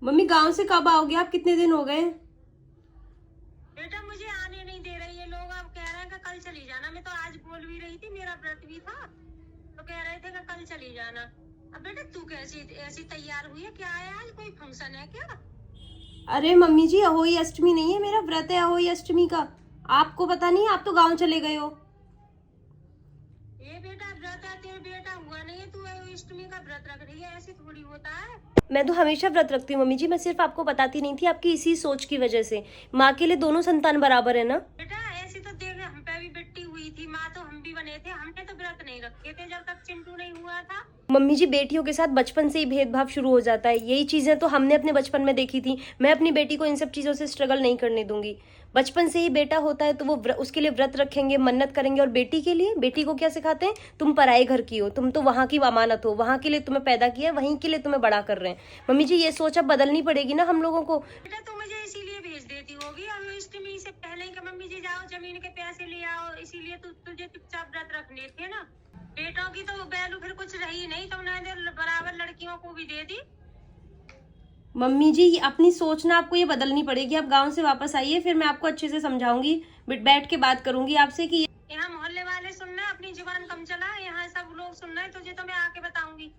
Mummy गांव से कब आओगे आप? कितने दिन हो गए? बेटा मुझे आने नहीं दे रहे ये लोग। अब कह रहे हैं कि कल चली जाना। मैं तो आज बोल भी रही थी, मेरा व्रत भी था, तो कह रहे थे कि कल चली जाना। अब बेटा तू कैसी ऐसी तैयार हुई है? क्या है, आज कोई फंक्शन है क्या? अरे मम्मी जी, अहोई अष्टमी नहीं है, मेरा व्रत है अहोई अष्टमी का। आपको पता नहीं, आप तो गांव चले गए हो। ये बेटा व्रत है, तेरे बेटा हुआ नहीं है, तू अष्टमी का व्रत रख रही है? ऐसे थोड़ी होता है। मैं तो हमेशा व्रत रखती हूँ मम्मी जी, मैं सिर्फ आपको बताती नहीं थी, आपकी इसी सोच की वजह से। माँ के लिए दोनों संतान बराबर है ना। बेटा ऐसी तो देख, हम पे भी बेटी हुई थी, माँ तो हम भी बने थे, हमने तो व्रत नहीं रखे थे जब तक चिंटू नहीं हुआ था। मम्मी जी, बेटियों के साथ बचपन से ही भेदभाव शुरू हो जाता है। यही चीजें तो हमने अपने बचपन में देखी थी। मैं अपनी बेटी को इन सब चीजों से स्ट्रगल नहीं करने दूंगी। बचपन से ही बेटा होता है तो वो उसके लिए व्रत रखेंगे, मन्नत करेंगे। और बेटी के लिए, बेटी को क्या सिखाते हैं? तुम पराए घर की हो, तुम तो वहां की अमानत हो, वहां के लिए तुम्हें पैदा किया, वहीं के लिए तुम्हें बड़ा कर रहे हैं। मम्मी जी, ये सोच अब बदलनी पड़ेगी ना हम लोगों को। बेटा तू मुझे इसीलिए भेज देती होगी अब अष्टमी से पहले ही कि मम्मी जी जाओ जमीन के पैसे ले आओ, इसीलिए तुझे चुपचाप व्रत रखने थे ना। बेटों की तो वैल्यू फिर कुछ रही नहीं, तुमने बराबर लड़कियों को भी दे दी। मम्मी जी, अपनी सोच ना आपको ये बदलनी पड़ेगी। आप गांव से वापस आइए, फिर मैं आपको अच्छे से समझाऊंगी, बैठ के बात करूंगी आपसे कि यहाँ मोहल्ले वाले सुन रहे हैं, अपनी जुबान कम चला, यहाँ सब लोग सुन रहे हैं, तुझे तो मैं आके बताऊंगी।